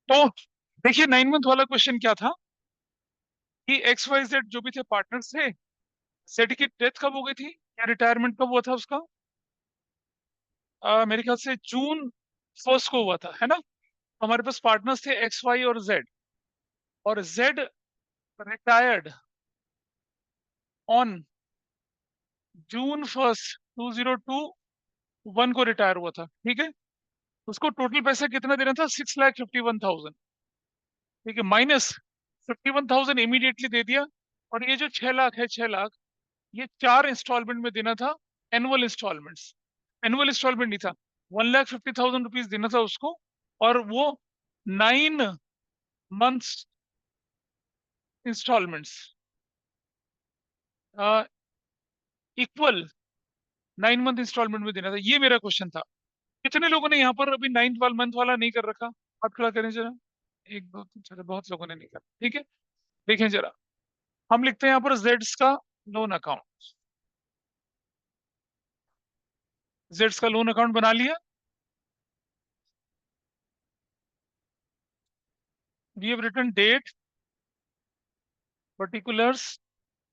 तो देखिए 9 मंथ वाला क्वेश्चन क्या था कि एक्स वाई जेड जो भी थे पार्टनर्स थे, जेड की डेथ कब हो गई थी या रिटायरमेंट कब हुआ था उसका? मेरे ख्याल से जून 1 को हुआ था, है ना? हमारे पास पार्टनर्स थे एक्स वाई और जेड, और जेड रिटायर्ड ऑन June 1 2021 को रिटायर हुआ था, ठीक है। उसको टोटल पैसा कितना देना था? 6,51,000, ठीक है, माइनस 51,000 इमीडिएटली दे दिया। और ये जो 6 लाख है, 6 लाख, ये 4 इंस्टॉलमेंट में देना था। एनुअल इंस्टॉलमेंट्स, एनुअल इंस्टॉलमेंट नहीं था। 1,50,000 रुपीज देना था उसको, और वो 9 months installments equal 9 month installment में देना था। ये मेरा क्वेश्चन था। कितने लोगों ने यहाँ पर अभी 9 मंथ वाला नहीं कर रखा? हाथ खड़ा करें जरा। एक दो तीन चार, बहुत लोगों ने नहीं करा, ठीक है। देखें जरा, हम लिखते हैं यहाँ पर जेड्स का लोन अकाउंट। जेड्स का लोन अकाउंट बना लिया। We have written date, particulars,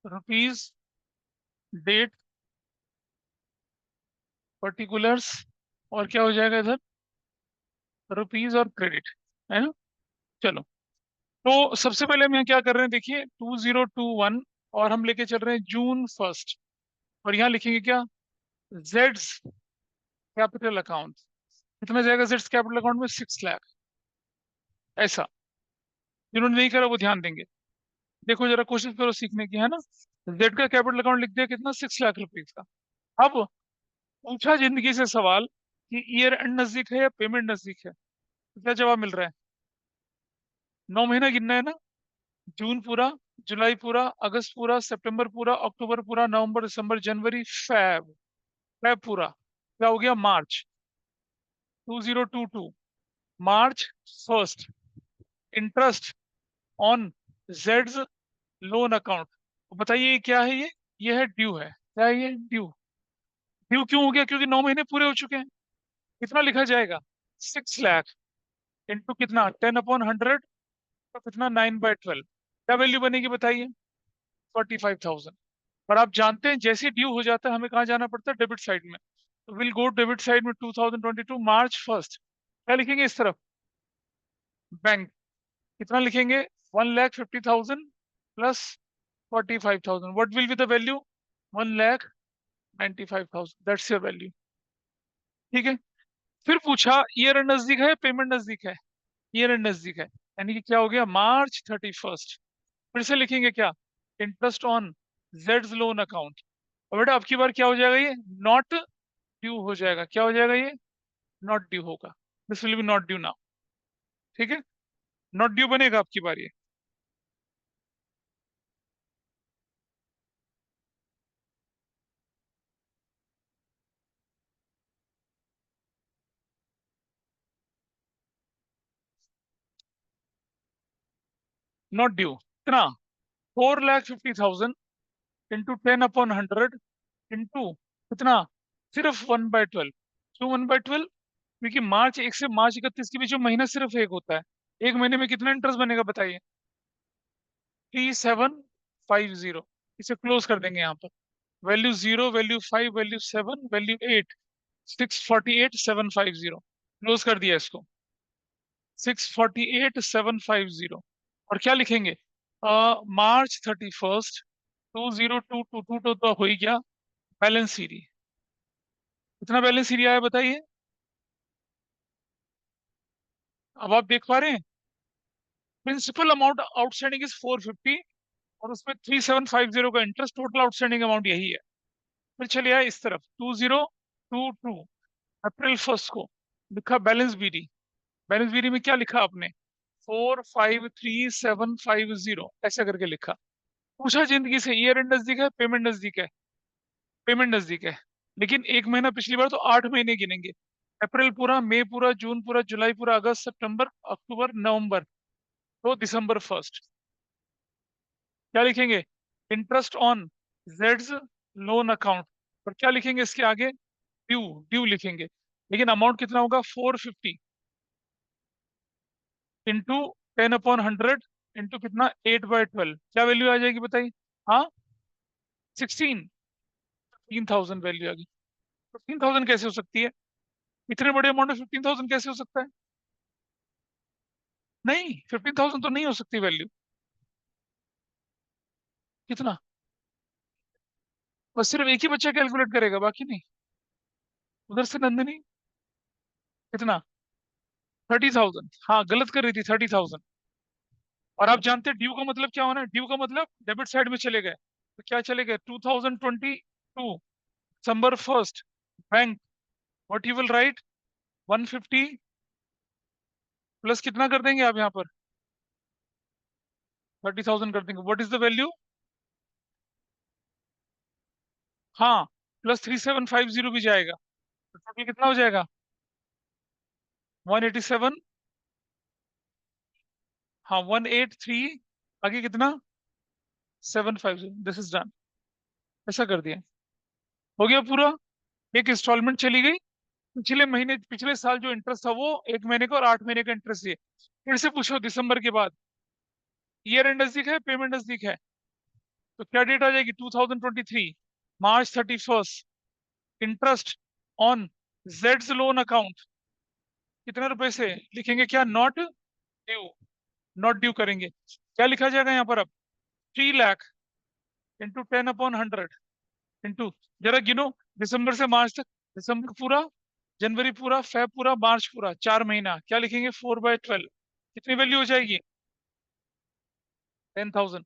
rupees, date, particulars, और क्या हो जाएगा इधर? रुपीज और क्रेडिट, है ना? चलो, तो सबसे पहले हम यहाँ क्या कर रहे हैं, देखिए 2021, और हम लेके चल रहे हैं June 1। और यहाँ लिखेंगे क्या? जेड्स कैपिटल अकाउंट। कितना जाएगा जेड्स कैपिटल अकाउंट में? 6 लाख। ऐसा, जिन्होंने नहीं करा वो ध्यान देंगे। देखो जरा, कोशिश करो सीखने की, है ना। जेड का कैपिटल अकाउंट लिख दिया, कितना? 6 लाख रुपीज का। अब पूछा जिंदगी से सवाल कि ईयर एंड नजदीक है या पेमेंट नजदीक है, तो क्या जवाब मिल रहा है? 9 महीना गिनना है ना। जून पूरा, जुलाई पूरा, अगस्त पूरा, सितंबर पूरा, अक्टूबर पूरा, नवंबर, दिसंबर, जनवरी, फेब, फेब पूरा। क्या हो गया? मार्च 2022, March 1। Interest on Jades loan account. बताइए ये क्या है? ये है ड्यू है। क्या है ये? ड्यू। ड्यू क्यों हो गया? क्योंकि 9 महीने पूरे हो चुके हैं। कितना लिखा जाएगा? 6 लाख इंटू कितना? 10/100, तो कितना? 9/12। क्या वैल्यू बनेगी बताइए? 45,000। और आप जानते हैं जैसे ड्यू हो जाता है हमें कहाँ जाना पड़ता है? डेबिट साइड में। तो विल गो डेबिट साइड में 2022 March 1। क्या लिखेंगे इस तरफ? बैंक। कितना लिखेंगे? 1,50,000 plus 45,000। What will be the value? 1,95,000। That's your value, ठीक है। फिर पूछा ईयर एंड नजदीक है, पेमेंट नजदीक है? ईयर एंड नजदीक है, यानी कि क्या हो गया? March 31। फिर से लिखेंगे क्या? Interest on Jades loan account. और बेटा अब की बार क्या हो जाएगा? ये नॉट ड्यू हो जाएगा। क्या हो जाएगा ये? नॉट ड्यू होगा। This will be not due now, ठीक है। नॉट ड्यू बनेगा अब की बार ये। नॉट ड्यू कितना? 4,50,000 इंटू 10/100 इंटू कितना? सिर्फ 1/12। क्यों 1/12? क्योंकि मार्च 1 से March 31 के बीच में महीना सिर्फ एक होता है। एक महीने में कितना इंटरेस्ट बनेगा बताइए? 3750। इसे क्लोज कर देंगे यहाँ पर। Value 0, value 5, value 7, value 8, 648,750। Close कर दिया इसको। 648,750। और क्या लिखेंगे? March 31 2022 तो हो ही गया। बैलेंस सीरी, कितना बैलेंस सीरी आया बताइए? अब आप देख पा रहे हैं, प्रिंसिपल अमाउंट आउटस्टैंडिंग इज 450, और उसमें 3750 का इंटरेस्ट। टोटल आउटस्टैंडिंग अमाउंट यही है। फिर चलिए आए इस तरफ, 2022 अप्रैल 1 को लिखा बैलेंस बीडी। बैलेंस बीडी में क्या लिखा आपने? 453,750, ऐसा करके लिखा। पूछा जिंदगी से ईयर एंड नजदीक है, पेमेंट नजदीक है? पेमेंट नजदीक है। लेकिन एक महीना पिछली बार तो 8 महीने गिनेंगे। अप्रैल पूरा, मई पूरा, जून पूरा, जुलाई पूरा, अगस्त, सितंबर, अक्टूबर, नवंबर, तो December 1। क्या लिखेंगे? Interest on Jades loan account. और क्या लिखेंगे इसके आगे? ड्यू। ड्यू लिखेंगे। लेकिन अमाउंट कितना होगा? 450 इंटू 10/100 इंटू कितना 8/12, क्या वैल्यू आ जाएगी बताइए। हाँ 16, 15,000 वैल्यू आ गई। 15,000 कैसे हो सकती है? इतने बड़े अमाउंट में 15,000 कैसे हो सकता है? नहीं 15,000 तो नहीं हो सकती वैल्यू। कितना? बस सिर्फ एक ही बच्चा कैलकुलेट करेगा, बाकी नहीं। उधर से नंदिनी कितना? 30,000, हाँ गलत कर रही थी 30,000। और आप जानते हैं ड्यू का मतलब क्या होना है? ड्यू का मतलब डेबिट साइड में चले गए, तो क्या चले गए? 2022 December 1st, bank, what you will write, 150 plus कितना कर देंगे आप यहाँ पर? 30,000 कर देंगे। What is the value? हाँ प्लस 3750 भी जाएगा, तो टोटल कितना हो जाएगा? 187। हाँ 183, आगे कितना? 750। This is done. ऐसा कर दिया, हो गया पूरा। एक इंस्टॉलमेंट चली गई। पिछले महीने, पिछले साल जो इंटरेस्ट था वो 1 महीने का और 8 महीने का इंटरेस्ट है। फिर से पूछो दिसंबर के बाद, ईयर एंड नजदीक है, पेमेंट नजदीक है, तो क्या डेट आ जाएगी? 2023 March 31st, interest on Jades loan account, कितने रुपए से लिखेंगे? क्या नॉट ड्यू, नॉट ड्यू करेंगे। क्या लिखा जाएगा यहाँ पर अब? 3 लाख इंटू 10/100 इंटू, जरा गिनो, दिसंबर से मार्च तक, दिसंबर पूरा, जनवरी पूरा, फेब पूरा, मार्च पूरा, 4 महीना, क्या लिखेंगे? 4/12, कितनी वैल्यू हो जाएगी? 10,000।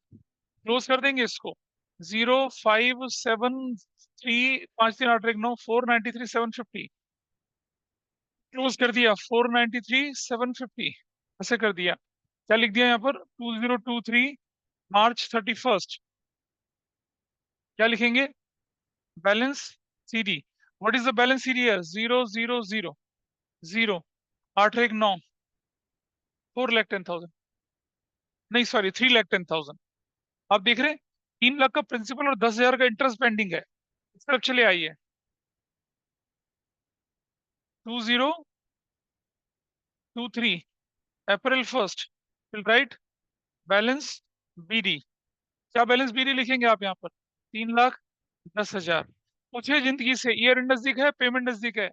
क्लोज कर देंगे इसको। 0,573, 5,3,8,1,9, 493,750। क्लोज कर दिया, 493,750, ऐसे कर दिया। क्या लिख दिया यहाँ पर? 2023 March 31st, क्या लिखेंगे? Balance CD. What is the balance CD? 0,0,0,0, 8,1,9, 4,10,000, नहीं सॉरी 3,10,000। आप देख रहे हैं 3 लाख का प्रिंसिपल और 10,000 का इंटरेस्ट पेंडिंग है। इस तरफ चले आइए। 2023 April 1st, will write balance BD. क्या बैलेंस बीडी लिखेंगे आप यहाँ पर? 3,10,000। पूछे जिंदगी से, ईयर नजदीक है, पेमेंट नजदीक है,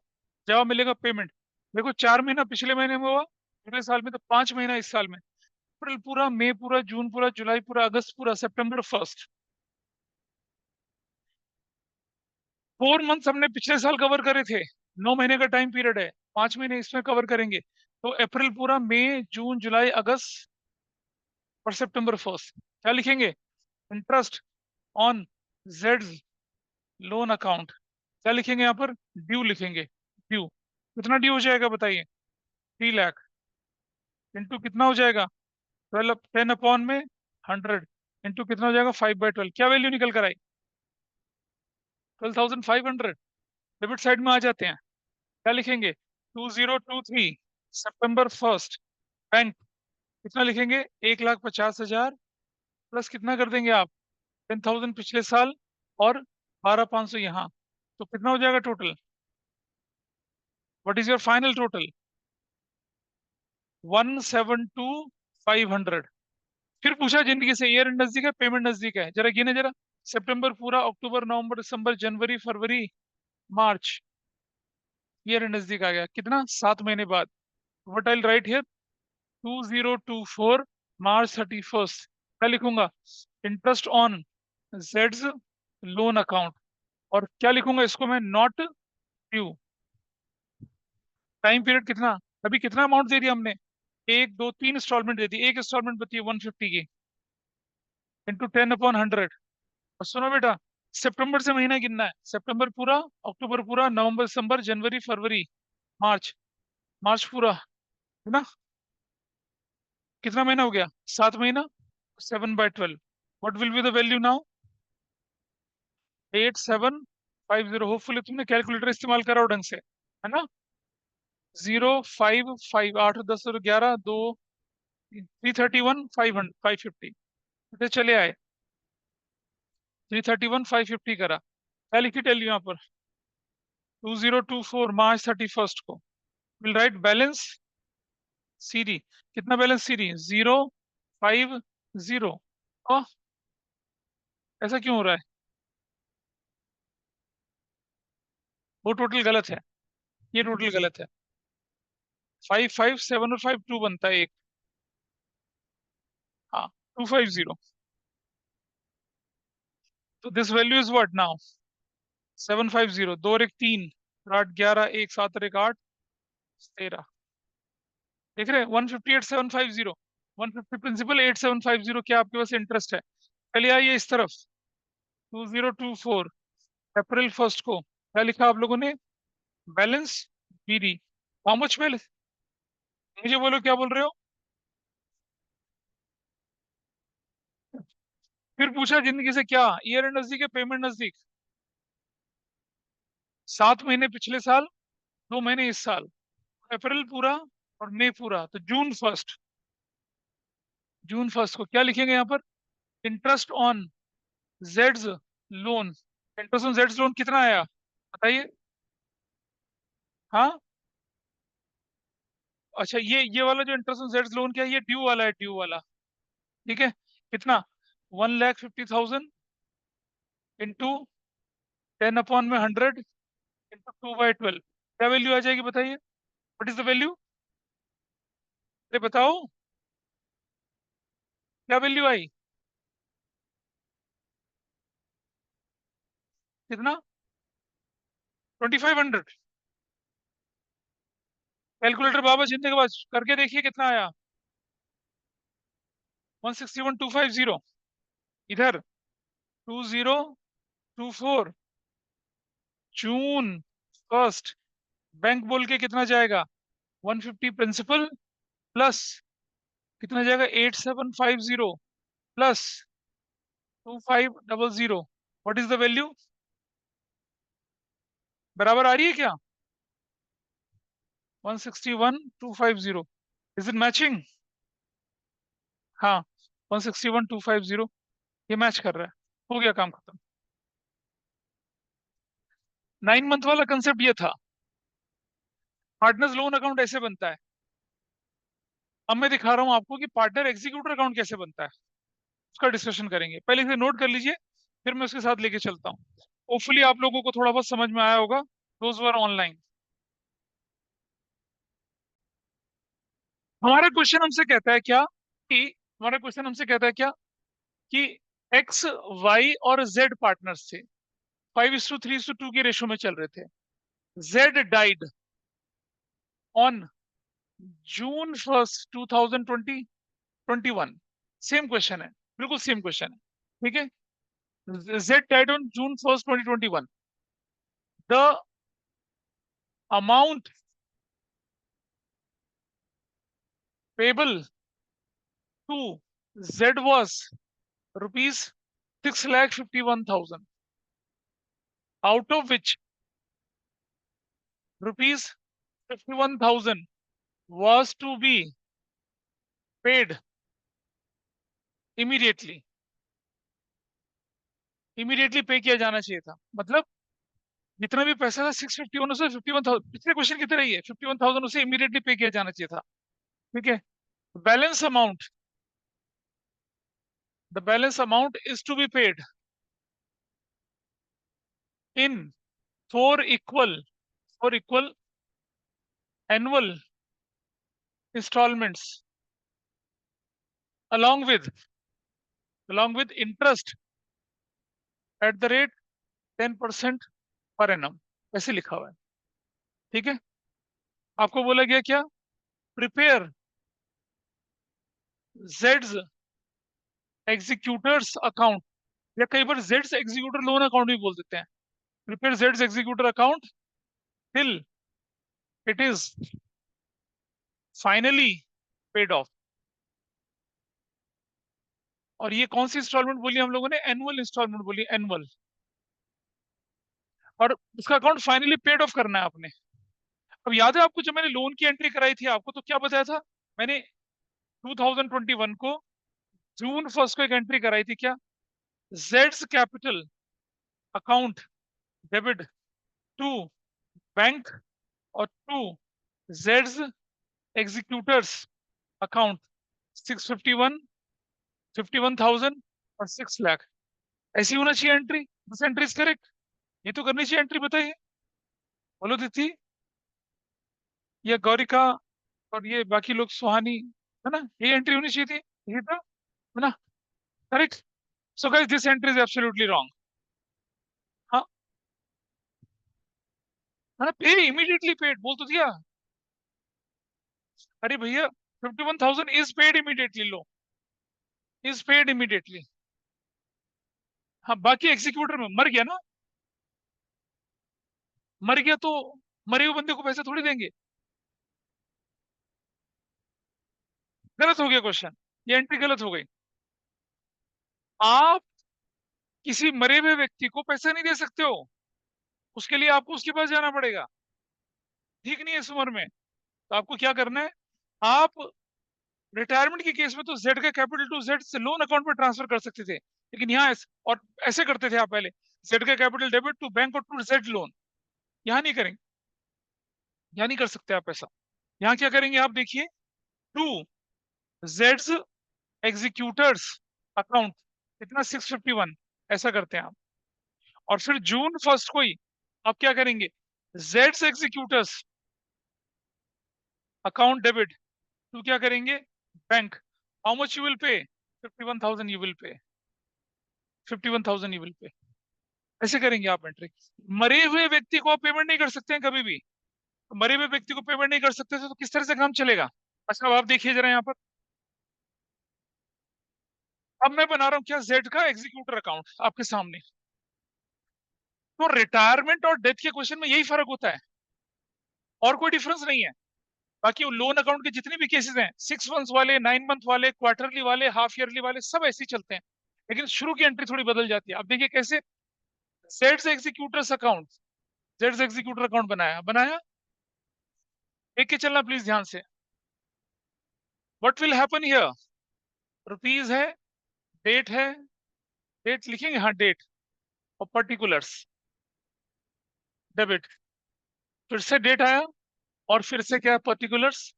जवाब मिलेगा पेमेंट। देखो 4 महीना पिछले महीने में हुआ, पिछले साल में, तो 5 महीना इस साल में। अप्रैल पूरा, मई पूरा, जून पूरा, जुलाई पूरा, अगस्त पूरा, September 1st, 4 मंथ हमने पिछले साल कवर करे थे। 9 महीने का टाइम पीरियड है, 5 महीने इसमें कवर करेंगे, तो अप्रैल पूरा, मई, जून, जुलाई, अगस्त और September 1st, क्या लिखेंगे? Interest on Z loan account, क्या लिखेंगे यहाँ पर? ड्यू लिखेंगे। ड्यू, कितना ड्यू हो जाएगा बताइए? 3 लाख इंटू कितना हो जाएगा? 10/100 इंटू कितना हो जाएगा? 5/12, क्या वैल्यू निकल कर आई? 12,500। डेबिट साइड में आ जाते हैं, क्या लिखेंगे? 2023 September 1st, बैंक, कितना लिखेंगे? 1,50,000 प्लस कितना कर देंगे आप? 10,000 पिछले साल और 12,500 यहाँ, तो कितना हो जाएगा total? What is your final total? 172,500। फिर पूछा जिंदगी से, ईयर नजदीक है, पेमेंट नजदीक है, जरा गिने जरा। सितंबर पूरा, अक्टूबर, नवंबर, दिसंबर, जनवरी, फरवरी, मार्च, ईयर नजदीक आ गया, कितना? 7 महीने बाद। What I right here? 2024 March 31st, क्या लिखूंगा? Interest on Jades loan account, और क्या लिखूंगा इसको मैं? Not due. टाइम पीरियड कितना? अभी कितना अमाउंट दे दिया हमने? 1, 2, 3 इंस्टॉलमेंट दे दी, एक इंस्टॉलमेंट बची है 150 की, इंटू 10/100। और सुनो बेटा, सितंबर से महीना गिनना है, सितंबर पूरा, अक्टूबर पूरा, नवंबर, दिसंबर, जनवरी, फरवरी, मार्च, मार्च पूरा, है ना? कितना महीना हो गया? 7 महीना। 7/12, what will be the value now? 8,750। Hopefully तुमने कैलकुलेटर इस्तेमाल करा हो ढंग से, है ना? 0,5,5, 8, 10 और 11, 2, 331,500, 550, चले आए। 331,550 करा, क्या लिखी टेल यहाँ पर? 2024 March 31st को विल राइट बैलेंस सीडी, कितना बैलेंस सीडी? 050। ओ, ऐसा क्यों हो रहा है? वो टोटल गलत है, ये टोटल गलत है। 557 और 52 बनता है एक। हाँ, 250। तो this value is what now? 750। दो और एक तीन, 8 11, एक 7 और एक 8, 13। देख रहे हैं? 158,750। 150 प्रिंसिपल, 8750 क्या आपके पास इंटरेस्ट है? चलिए आइए इस तरफ। 2024 अप्रैल फर्स्ट को क्या लिखा आप लोगों ने? Balance BD. How much balance? मुझे बोलो क्या बोल रहे हो? फिर पूछा जिंदगी से क्या? ईयर एंड नजदीक है, पेमेंट नजदीक। 7 महीने पिछले साल, 2 महीने इस साल। अप्रैल पूरा और मई पूरा, तो जून फर्स्ट। जून फर्स्ट को क्या लिखेंगे यहाँ पर? Interest on Jades loan. Interest on Jades loan कितना आया बताइए? हाँ, अच्छा, ये वाला जो इंटरेस्ट ऑन जेड्स लोन क्या है? ये ड्यू वाला है, ड्यू वाला। ठीक है, कितना? 1,50,000 इंटू 10/100 इंटू 2/12। क्या वैल्यू आ जाएगी बताइए? What is the value? अरे बताओ, क्या वैल्यू आई? कितना? 2,500। कैलकुलेटर बाबा छीनने के बाद करके देखिए कितना आया। 161,250। इधर 2024 जून फर्स्ट, बैंक बोल के कितना जाएगा? 150 प्रिंसिपल प्लस कितना जाएगा? 8750 plus 2500। What is the value? बराबर आ रही है क्या? 161,250। Is it matching? हाँ, 161,250 ये मैच कर रहा है। हो गया काम खत्म। 9 मंथ वाला कंसेप्ट ये था। पार्टनर्स लोन अकाउंट ऐसे बनता है। अब मैं दिखा रहा हूं आपको कि पार्टनर एग्जीक्यूटर अकाउंट कैसे बनता है। उसका डिस्कशन करेंगे, पहले इसे नोट कर लीजिए, फिर मैं उसके साथ लेके चलता हूँ। होपफुली आप लोगों को थोड़ा बहुत समझ में आया होगा, दोज वर ऑनलाइन। हमारा क्वेश्चन हमसे कहता है क्या कि हमारा क्वेश्चन हमसे कहता है क्या कि एक्स, वाई और जेड पार्टनर्स थे। 5:3:2 की रेशो में चल रहे थे। Z died on June 1, 2021। Same question है, बिल्कुल सेम क्वेश्चन है। ठीक है, Z died on June 1, 2021। The amount payable to Z was ₹6,51,000, out of which ₹51,000 was to be paid immediately। Immediately पे किया जाना चाहिए था, मतलब जितना भी पैसा था 651 से 51,000, पिछले क्वेश्चन की तरह ही है, 51,000 उसे इमीडिएटली पे किया जाना चाहिए था। ठीक है, balance amount, the balance amount is to be paid in four equal annual installments along with interest at the rate 10% per annum, ऐसे लिखा हुआ है। ठीक है, आपको बोला गया क्या? प्रिपेयर जेड्स एग्जीक्यूटर्स अकाउंट, या कई बार जेड्स एग्जीक्यूटर लोन अकाउंट भी बोल देते हैं। Prepare Jades executor account till it is finally paid of. और ये कौन सी इंस्टॉलमेंट बोली हम लोगों ने? एनुअल इंस्टॉलमेंट बोली, एनुअल। और उसका अकाउंट फाइनली पेड ऑफ करना है आपने। अब याद है आपको, जब मैंने लोन की एंट्री कराई थी आपको, तो क्या बताया था मैंने? 2021 को जून फर्स्ट को एक एंट्री कराई थी क्या? जेड्स capital account debit to bank और टू जेड्स एग्जीक्यूटर्स अकाउंट 651, 51,000 और 6 लाख, ऐसी होना चाहिए एंट्री। बस एंट्री इज करेक्ट, ये तो करनी चाहिए एंट्री। बताइए, बोलो दीप्ति या गौरिका और ये बाकी लोग, सुहानी, है ना, ये एंट्री होनी चाहिए थी, ये था, है ना, correct. So guys this entry is absolutely wrong. हाँ, है ना, पे इमीडिएटली पेड बोल तो दिया। अरे भैया, 51,000 is paid immediately, low, is paid immediately. हाँ, बाकी एग्जीक्यूटर में मर गया ना, मर गया तो मरे हुए बंदे को पैसे थोड़ी देंगे। गलत हो गया क्वेश्चन, ये एंट्री गलत हो गई। आप किसी मरे हुए व्यक्ति को पैसा नहीं दे सकते हो, उसके लिए आपको उसके पास जाना पड़ेगा। ठीक नहीं है इस उम्र में, तो आपको क्या करना है, आप रिटायरमेंट के केस में तो जेड का कैपिटल टू जेड से लोन अकाउंट में ट्रांसफर कर सकते थे, लेकिन यहाँ और ऐसे करते थे आप पहले, जेड का कैपिटल डेबिट टू बैंक और टू जेड लोन। यहाँ नहीं करेंगे, यहाँ नहीं कर सकते आप ऐसा। यहाँ क्या करेंगे आप देखिए, टू जेड्स एग्जीक्यूटर्स अकाउंट, कितना, 651, ऐसा करते हैं आप। और फिर जून 1 को ही आप क्या करेंगे, जेड्स एग्जीक्यूटर्स अकाउंट डेबिट टू क्या करेंगे, bank. How much you will pay, 51,000 you will pay, 51,000 you will पे। ऐसे करेंगे आप एंट्री। मरे हुए व्यक्ति को आप पेमेंट नहीं कर सकते हैं कभी भी, तो मरे हुए व्यक्ति को पेमेंट नहीं कर सकते थे तो किस तरह से काम चलेगा। अच्छा, अब आप देखिए जरा यहाँ पर, अब मैं बना रहा हूँ क्या, जेड का एग्जीक्यूटर अकाउंट आपके सामने। तो रिटायरमेंट और डेथ के क्वेश्चन में यही फर्क होता है, और कोई डिफरेंस नहीं है। बाकी लोन अकाउंट के जितने भी केसेस हैं, 6 मंथ वाले, 9 मंथ वाले, क्वार्टरली वाले, हाफ ईयरली वाले, सब ऐसे ही चलते हैं। लेकिन शुरू की एंट्री थोड़ी बदल जाती है। अब देखिए कैसे, Jades executors account, Jades executor account बनाया बनाया, देख के चलना प्लीज ध्यान से। What will happen here, rupees है, डेट है, डेट लिखेंगे, हाँ डेट, और पर्टिकुलर्स डेबिट, फिर से डेट आया, और फिर से क्या है, पर्टिकुलर्स,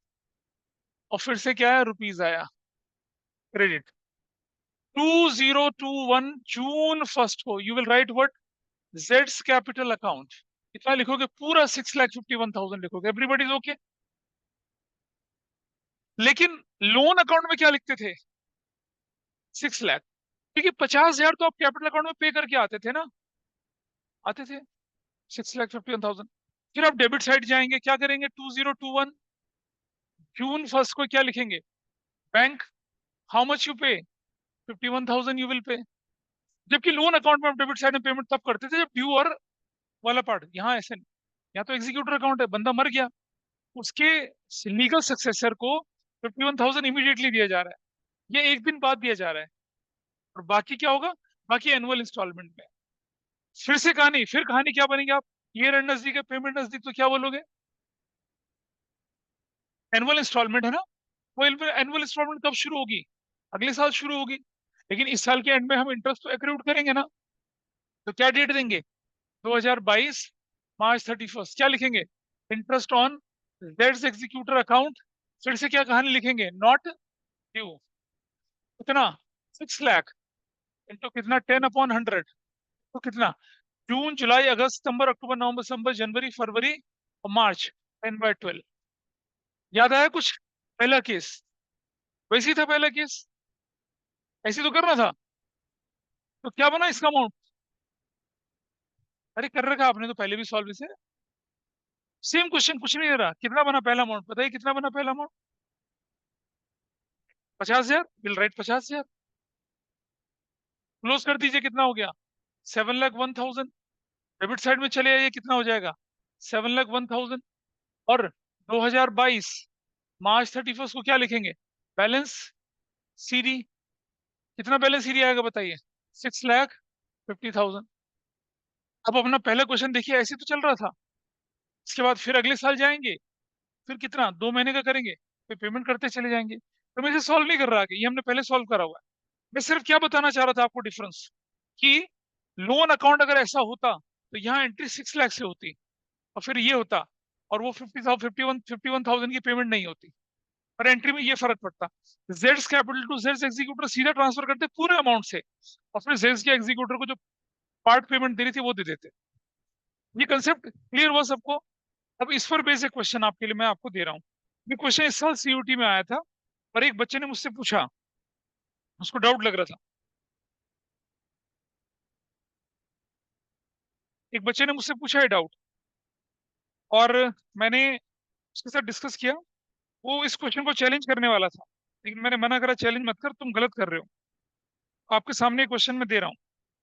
और फिर से क्या है, रुपीज आया, क्रेडिट। 2021 जून 1 को you will write what, Jades capital account, कितना लिखोगे, पूरा 6,51,000 लिखोगे, एवरीबडी इज ओके। लेकिन लोन अकाउंट में क्या लिखते थे, 6 लाख, क्योंकि 50,000 तो आप कैपिटल अकाउंट में पे करके आते थे ना, आते थे, 6,51,000। फिर आप डेबिट साइड जाएंगे, क्या करेंगे, 2021 जून 1 को क्या लिखेंगे, बैंक, हाउ मच यू पे, 51,000 यू विल पे। जबकि लोन अकाउंट में आप डेबिट साइड में पेमेंट तब करते थे जब ड्यू और वाला पार्ट, यहाँ ऐसे नहीं। यहाँ तो एग्जीक्यूटर अकाउंट है, बंदा मर गया, उसके लीगल सक्सेसर को 51,000 इमीडिएटली दिया जा रहा है, ये एक दिन बाद दिया जा रहा है। और बाकी क्या होगा, बाकी एनुअल इंस्टॉलमेंट में। फिर से कहानी, फिर कहानी क्या बनेगी, आप ईयर एंड नजदीक है, पेमेंट नजदीक, तो क्या बोलोगे, एनुअल इंस्टॉलमेंट है ना। वो एनुअल इंस्टॉलमेंट कब शुरू होगी, अगले साल शुरू होगी, लेकिन इस साल के एंड में हम इंटरेस्ट तो एक्रूड करेंगे ना। तो क्या डेट देंगे, 2022 मार्च 31, क्या लिखेंगे, interest on Z's executor account. फिर से क्या कहानी लिखेंगे, नॉट ड्यू, कितना, 6 लाख, इंटू कितना, 10/100, तो कितना, जून जुलाई अगस्त सितंबर अक्टूबर नवंबर दिसंबर जनवरी फरवरी और मार्च, 10/12। याद आया कुछ, पहला केस वैसे ही था, पहला केस ऐसे तो करना था, तो क्या बना इसका अमाउंट। अरे कर रखा आपने तो पहले भी सॉल्व इसे, सेम क्वेश्चन, कुछ नहीं दे रहा, कितना बना पहला अमाउंट, बताइए कितना बना पहला अमाउंट, 50,000, बिल राइट 50,000, क्लोज कर दीजिए, कितना हो गया, 7,01,000। डेबिट साइड में चले आइए, कितना हो जाएगा, 7,01,000। और 2022 मार्च 31 को क्या लिखेंगे, बैलेंस सीडी, कितना बैलेंस सीडी आएगा बताइए, 6,50,000। अब अपना पहला क्वेश्चन देखिए, ऐसे तो चल रहा था, इसके बाद फिर अगले साल जाएंगे, फिर कितना, 2 महीने का करेंगे, फिर पेमेंट करते चले जाएंगे। तो मैं इसे सॉल्व नहीं कर रहा, कि ये हमने पहले सॉल्व करा हुआ है। मैं सिर्फ क्या बताना चाह रहा था आपको डिफरेंस, कि लोन अकाउंट अगर ऐसा होता तो यहाँ एंट्री 6 लाख से होती, और फिर ये होता, और वो 50,000, 51,000 की पेमेंट नहीं होती। और एंट्री में ये फर्क पड़ता। Jades capital to Jades executor सीधा ट्रांसफर करते पूरे अमाउंट से, और फिर जेड्स के एग्जीक्यूटर को जो पार्ट पेमेंट दे रही थी वो दे देते। ये कंसेप्ट क्लियर हुआ सबको? अब इस पर बेसिक क्वेश्चन आपके लिए मैं आपको दे रहा हूँ। ये क्वेश्चन इस साल सीयूटी में आया था, और एक बच्चे ने मुझसे पूछा, उसको डाउट लग रहा था। एक बच्चे ने मुझसे पूछा है डाउट, और मैंने उसके साथ डिस्कस किया। वो इस क्वेश्चन को चैलेंज करने वाला था, लेकिन मैंने मना करा, चैलेंज मत कर, तुम गलत कर रहे हो। आपके सामने क्वेश्चन में दे रहा हूँ,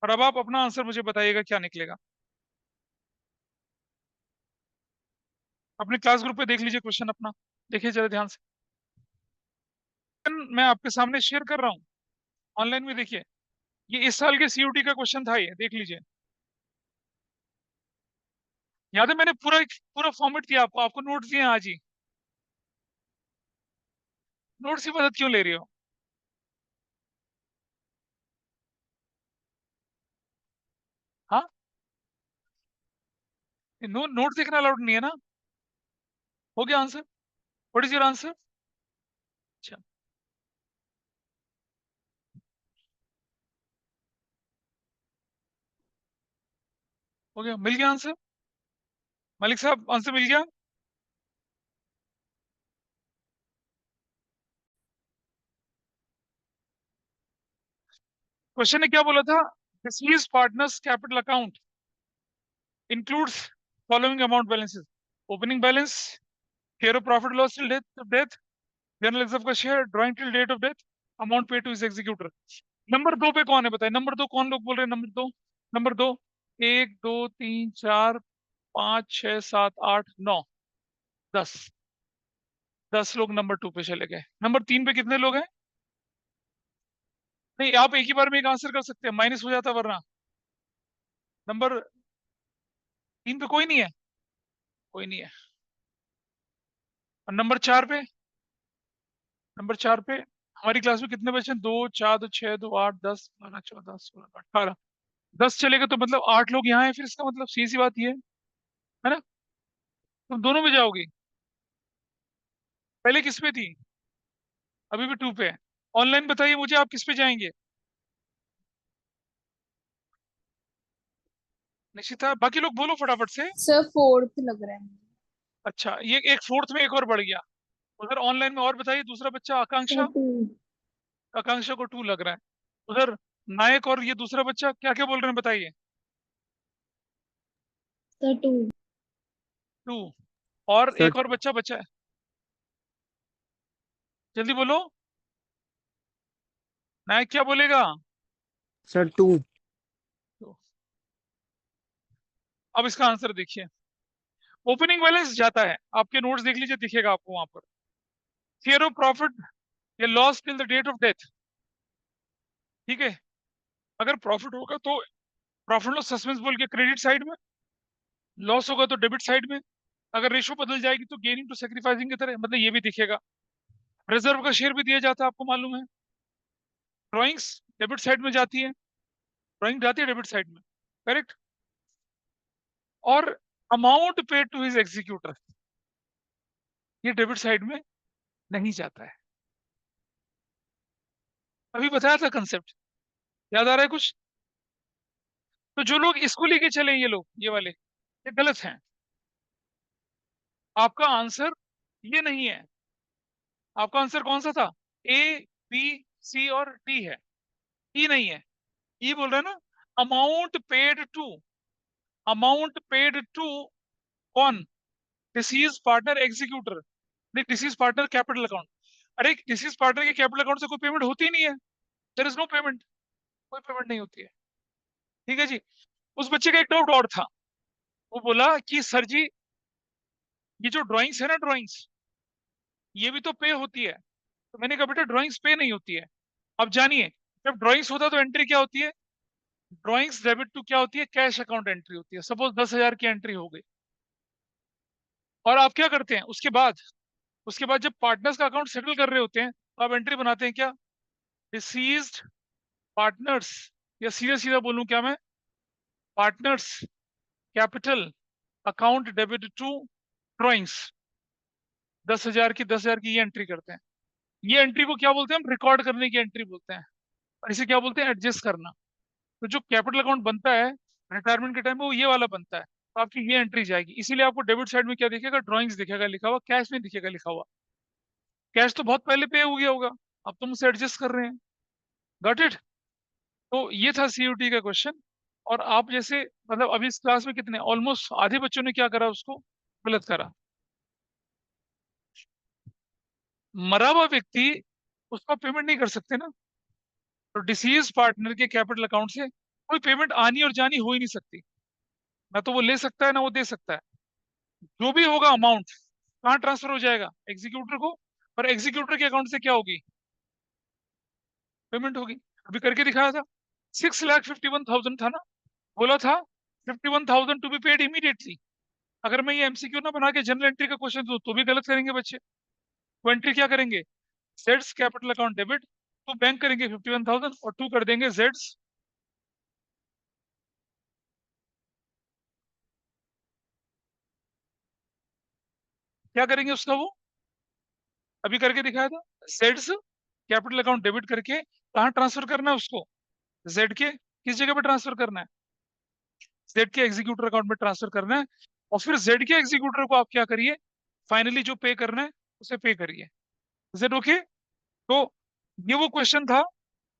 और अब आप अपना आंसर मुझे बताइएगा क्या निकलेगा। अपने क्लास ग्रुप पे देख लीजिए क्वेश्चन अपना, देखिए जरा ध्यान से। मैं आपके सामने शेयर कर रहा हूँ, ऑनलाइन में देखिए। ये इस साल के सीयूटी का क्वेश्चन था, ये देख लीजिए। याद है मैंने पूरा पूरा फॉर्मेट दिया आपको, आपको नोट्स दिए हैं आज ही। नोट्स की मदद क्यों ले रही हो? हाँ, नोट देखना अलाउड नहीं है ना? हो गया answer? What is your answer? अच्छा, हो गया, मिल गया आंसर। मलिक साहब, आंसर मिल गया। क्वेश्चन ने क्या बोला था? This partners capital account includes following amount balances: opening balance, share of profit loss till death, general reserve का share, drawing till date of death, amount pay to is executor. Number दो पे कौन है बताए? नंबर दो कौन लोग बोल रहे हैं? नंबर दो, नंबर दो, एक दो तीन चार पाँच छह सात आठ नौ, 10। 10 लोग नंबर टू पे चले गए। नंबर तीन पे कितने लोग हैं? नहीं, आप एक ही बार में एक आंसर कर सकते हैं, माइनस हो जाता वरना। नंबर तीन पे कोई नहीं है? कोई नहीं है। और नंबर चार पे? नंबर चार पे हमारी क्लास में कितने बच्चे हैं? दो चार दो छह दो आठ 10 12 14 16 18। 10 चलेगा तो मतलब 8 लोग यहाँ हैं, फिर इसका मतलब सीधी सी बात ये है ना? तुम दोनों में जाओगी? पहले किस पे थी? अभी भी टू पे है। ऑनलाइन बताइए मुझे, आप किस पे जाएंगे? निश्चिता, बाकी लोग बोलो फटाफट से। सर फोर्थ लग रहा है। अच्छा, ये एक फोर्थ में एक और बढ़ गया। उधर ऑनलाइन में और बताइए, दूसरा बच्चा सर आकांक्षा। टू। आकांक्षा को टू लग रहा है। उधर नायक और ये दूसरा बच्चा क्या क्या बोल रहे हैं बताइए? Sir two. टू। और सर एक और बच्चा बचा है, जल्दी बोलो। नायक क्या बोलेगा? Sir two. तो अब इसका आंसर देखिए। ओपनिंग बैलेंस जाता है, आपके नोट्स देख लीजिए, दिखेगा आपको वहां पर। शेयर ऑफ प्रॉफिट या loss till the date of death, ठीक है? अगर प्रॉफिट होगा तो प्रॉफिट लॉस सस्पेंस बोल के क्रेडिट साइड में, लॉस होगा तो डेबिट साइड में। अगर रेशो बदल जाएगी तो गेनिंग टू सेक्रीफाइसिंग की तरह, मतलब ये भी दिखेगा। रिजर्व का शेयर भी दिया जाता है, आपको मालूम है। ड्रॉइंग्स डेबिट साइड में जाती है, ड्राइंग जाती है डेबिट साइड में, करेक्ट। और amount paid to his executor, ये डेबिट साइड में नहीं जाता है। अभी बताया था कंसेप्ट, याद आ रहा है कुछ? तो जो लोग इसको लेके चले, ये लोग ये वाले, ये गलत हैं। आपका आंसर ये नहीं है। आपका आंसर कौन सा था? ए, बी, सी और डी है, ई नहीं है। ई बोल रहा है ना, amount paid to, amount paid to कौन? डिसीज पार्टनर एग्जीक्यूटर, नहीं डिसीज पार्टनर कैपिटल अकाउंट। अरे डिसीज पार्टनर के कैपिटल अकाउंट से कोई पेमेंट होती ही नहीं है, देयर इज नो पेमेंट, कोई पेमेंट नहीं होती है। ठीक है जी। उस बच्चे का एक डाउट और था, वो बोला कि सर जी, ये जो ड्राइंग्स है ना, ड्राइंग्स, ये भी तो पे होती है। तो मैंने कहा बेटा ड्राइंग्स पे नहीं होती है। अब जानिए, जब ड्राइंग्स होता है तो एंट्री क्या होती है? ड्राइंग्स डेबिट टू क्या होती है? कैश अकाउंट एंट्री होती है। सपोज 10,000 की एंट्री हो गई, और आप क्या करते हैं उसके बाद? उसके बाद जब पार्टनर्स का अकाउंट सेटल कर रहे होते हैं तो आप एंट्री बनाते हैं क्या? डिसीज्ड पार्टनर्स, या सीधा सीधा बोलूं क्या मैं? Partners capital account debit to drawings. 10,000 की ये एंट्री करते हैं। ये एंट्री को क्या बोलते हैं, हम रिकॉर्ड करने की एंट्री बोलते हैं। और इसे क्या बोलते हैं, एडजस्ट करना। तो जो कैपिटल अकाउंट बनता है रिटायरमेंट के टाइम पे, वो ये वाला बनता है। तो आपकी ये एंट्री जाएगी, इसीलिए आपको डेबिट साइड में क्या दिखेगा, ड्रॉइंग्स दिखेगा लिखा हुआ, कैश में दिखेगा लिखा हुआ। कैश तो बहुत पहले पे हो गया होगा, अब तुम उसे एडजस्ट कर रहे हैं। Got it. तो ये था सीयूटी का क्वेश्चन। और आप जैसे, मतलब अभी इस क्लास में कितने, ऑलमोस्ट आधे बच्चों ने क्या करा, उसको गलत करा। मरा हुआ व्यक्ति, उसका पेमेंट नहीं कर सकते ना। तो डिसीज पार्टनर के कैपिटल अकाउंट से कोई पेमेंट आनी और जानी हो ही नहीं सकती। ना तो वो ले सकता है, ना वो दे सकता है। जो भी होगा अमाउंट कहाँ ट्रांसफर हो जाएगा, एग्जीक्यूटर को। और एग्जीक्यूटर के अकाउंट से क्या होगी, पेमेंट होगी। अभी करके दिखाया था। 6,51,000 था ना, बोला था 51,000 टू बी पेड इमीडिएटली। अगर मैं ये एमसीक्यू ना बना के जनरल एंट्री का क्वेश्चन दूं तो भी गलत करेंगे बच्चे। तो एंट्री क्या करेंगे, जेड्स कैपिटल अकाउंट डेबिट, तो बैंक करेंगे 51,000 और टू कर देंगे जेड्स। क्या करेंगे उसका वो, अभी करके दिखाया था। जेड्स कैपिटल अकाउंट डेबिट करके कहाँ ट्रांसफर करना है उसको, जेड के किस जगह पे ट्रांसफर करना है, जेड के एग्जीक्यूटर अकाउंट में ट्रांसफर करना है। और फिर जेड के एग्जीक्यूटर को आप क्या करिए, फाइनली जो पे करना है उसे पे करिए। Z okay. तो ये वो क्वेश्चन था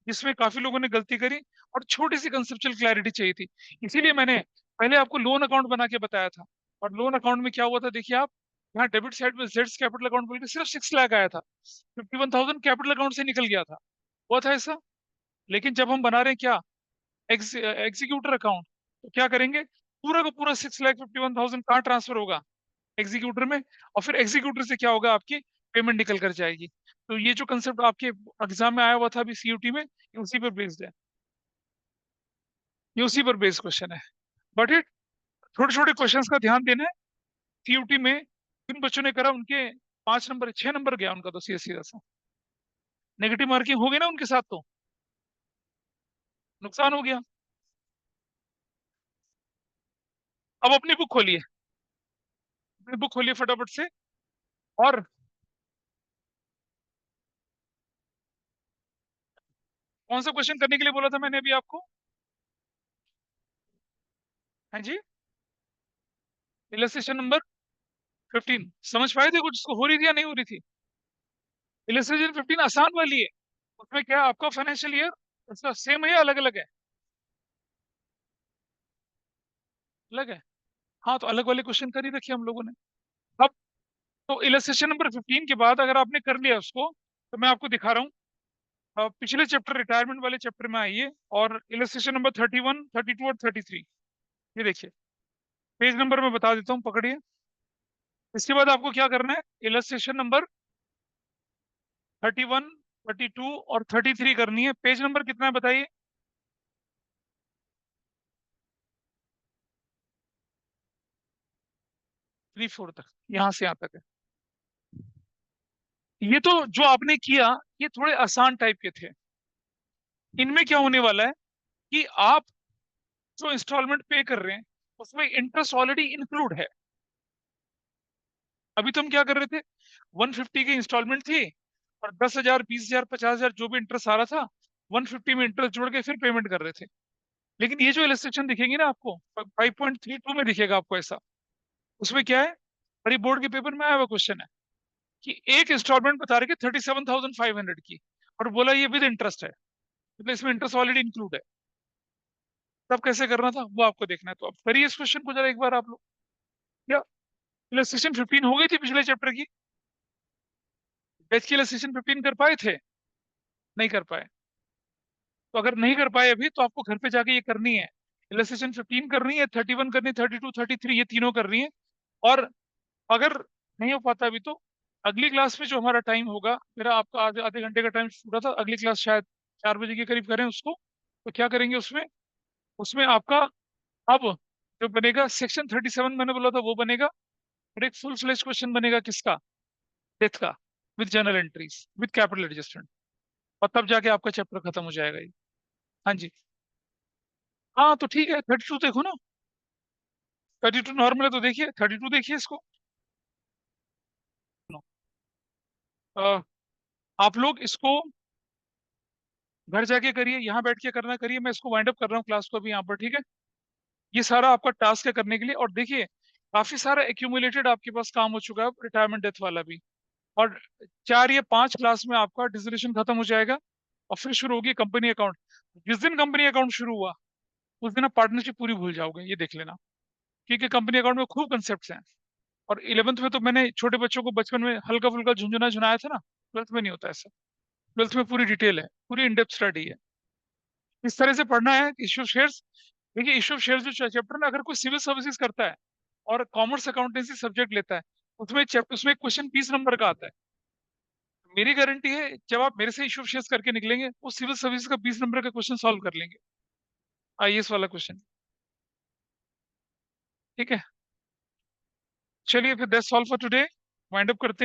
जिसमें काफी लोगों ने गलती करी, और छोटी सी कंसेप्चुअल क्लैरिटी चाहिए थी। इसीलिए मैंने पहले आपको लोन अकाउंट बना के बताया था। और लोन अकाउंट में क्या हुआ था, देखिए आप, यहाँ डेबिट साइड में जेड्स कैपिटल अकाउंट बोल के सिर्फ 6 लाख आया था, 51,000 कैपिटल अकाउंट से निकल गया था। हुआ था ऐसा। लेकिन जब हम बना रहे हैं क्या, एग्जीक्यूटर अकाउंट, तो क्या करेंगे, पूरा का पूरा 6,51,000 कहाँ ट्रांसफर होगा, एग्जीक्यूटर में। और फिर एग्जीक्यूटर से क्या होगा, आपकी पेमेंट निकल कर जाएगी। तो ये जो कंसेप्ट आपके एग्जाम में आया हुआ था अभी सीयूटी में, ये उसी पर बेस्ड है। ये उसी पर बेस्ड क्वेश्चन है। बट इट, छोटे छोटे क्वेश्चंस का ध्यान देना है। सीयूटी में जिन बच्चों ने करा उनके 5 नंबर 6 नंबर गया उनका, तो सीधा सीधा सा नेगेटिव मार्किंग हो गई ना उनके साथ, तो नुकसान हो गया। अब अपनी बुक खोलिए, अपनी बुक खोलिए फटाफट से। और कौन सा क्वेश्चन करने के लिए बोला था मैंने अभी आपको, हाँ जी, इलस्ट्रेशन नंबर 15 समझ पाए थे कुछ, इसको हो रही थी या नहीं हो रही थी। इलस्ट्रेशन 15 आसान वाली है। उसमें क्या आपका फाइनेंशियल ईयर उसका सेम है या अलग अलग है, अलग है। हाँ, तो अलग वाले क्वेश्चन कर ही रखे हम लोगों ने। अब तो इलस्ट्रेशन नंबर 15 के बाद अगर आपने कर लिया उसको, तो मैं आपको दिखा रहा हूँ। पिछले चैप्टर रिटायरमेंट वाले चैप्टर में आइए, और इलस्ट्रेशन नंबर 31 32 और 33, ये देखिए। पेज नंबर मैं बता देता हूँ, पकड़िए। इसके बाद आपको क्या करना है, इलस्ट्रेशन नंबर 31 32 और 33 करनी है। पेज नंबर कितना है बताइए। 34 तक, यहाँ से यहाँ तक है। ये तो जो आपने किया, ये थोड़े आसान टाइप के थे। इनमें क्या होने वाला है कि आप जो इंस्टॉलमेंट पे कर रहे हैं उसमें इंटरेस्ट ऑलरेडी इंक्लूड है। अभी तो हम क्या कर रहे थे, 150 की इंस्टॉलमेंट थी, और 10,000 20,000 50,000 जो भी इंटरेस्ट आ रहा था, 150 में इंटरेस्ट जोड़ के फिर पेमेंट कर रहे थे। लेकिन ये जो इलस्ट्रेशन दिखेंगे ना आपको, 5.32 में दिखेगा आपको ऐसा। उसमें क्या है, और ये बोर्ड के पेपर में आया हुआ क्वेश्चन है, कि एक इंस्टॉलमेंट बता रहे 37,500 की, और बोला ये विद इंटरेस्ट है, मतलब इसमें इंटरेस्ट ऑलरेडी इंक्लूड है। तब कैसे करना था वो आपको देखना है। तो अब करिए इस क्वेश्चन को जरा एक बार आप लोग। क्या इलस्ट्रेशन 15 हो गई थी पिछले चैप्टर की, बैच की इलस्ट्रेशन 15 कर पाए थे, नहीं कर पाए। तो अगर नहीं कर पाए अभी, तो आपको घर पे जाके ये करनी है। इलस्ट्रेशन 15 करनी है, 31 करनी है, 32 33, ये तीनों करनी है। और अगर नहीं हो पाता अभी, तो अगली क्लास में जो हमारा टाइम होगा, मेरा आपका आधे आधे घंटे का टाइम पूरा था, अगली क्लास शायद 4 बजे के करीब करें उसको। तो क्या करेंगे उसमें, उसमें आपका अब जो बनेगा सेक्शन 37 मैंने बोला था वो बनेगा। और एक फुल फ्लेज क्वेश्चन बनेगा किसका, डेथ का, with journal entries with capital adjustment. और तब जाके आपका चैप्टर खत्म हो जाएगा ये। हाँ जी। हाँ तो ठीक है, 32 देखो ना, 32 नॉर्मल है, तो देखिए 32 देखिए इसको। आप लोग इसको घर जाके करिए, यहाँ बैठ के करना करिए, मैं इसको वाइंड अप कर रहा हूँ क्लास को अभी यहाँ पर, ठीक है। ये सारा आपका टास्क है करने के लिए। और देखिए काफी सारा एक्यूमुलेटेड आपके पास काम हो चुका है, रिटायरमेंट डेथ वाला भी। और 4 या 5 क्लास में आपका डिसोल्यूशन खत्म हो जाएगा और फिर शुरू होगी कंपनी अकाउंट। जिस दिन कंपनी अकाउंट शुरू हुआ उस दिन आप पार्टनरशिप पूरी भूल जाओगे, ये देख लेना। क्योंकि कंपनी अकाउंट में खूब कंसेप्ट हैं। और 11th में तो मैंने छोटे बच्चों को बचपन में हल्का फुल्का झुंझुना झुनाया था ना, 12th में नहीं होता ऐसा। 12th में पूरी डिटेल है, पूरी इन डेप्थ स्टडी है। इस तरह से पढ़ना है इश्यू शेयर्स। देखिए इश्यू शेयर्स जो चैप्टर ना, अगर कोई सिविल सर्विसेज करता है और कॉमर्स अकाउंटेंसी सब्जेक्ट लेता है, उसमें क्वेश्चन 20 नंबर का आता है। मेरी गारंटी है जब आप मेरे से इश्यू शेयर्स करके निकलेंगे, वो सिविल सर्विस का 20 नंबर का क्वेश्चन सॉल्व कर लेंगे, आईएएस वाला क्वेश्चन। ठीक है, चलिए फिर that's all for today, wind up करते हैं।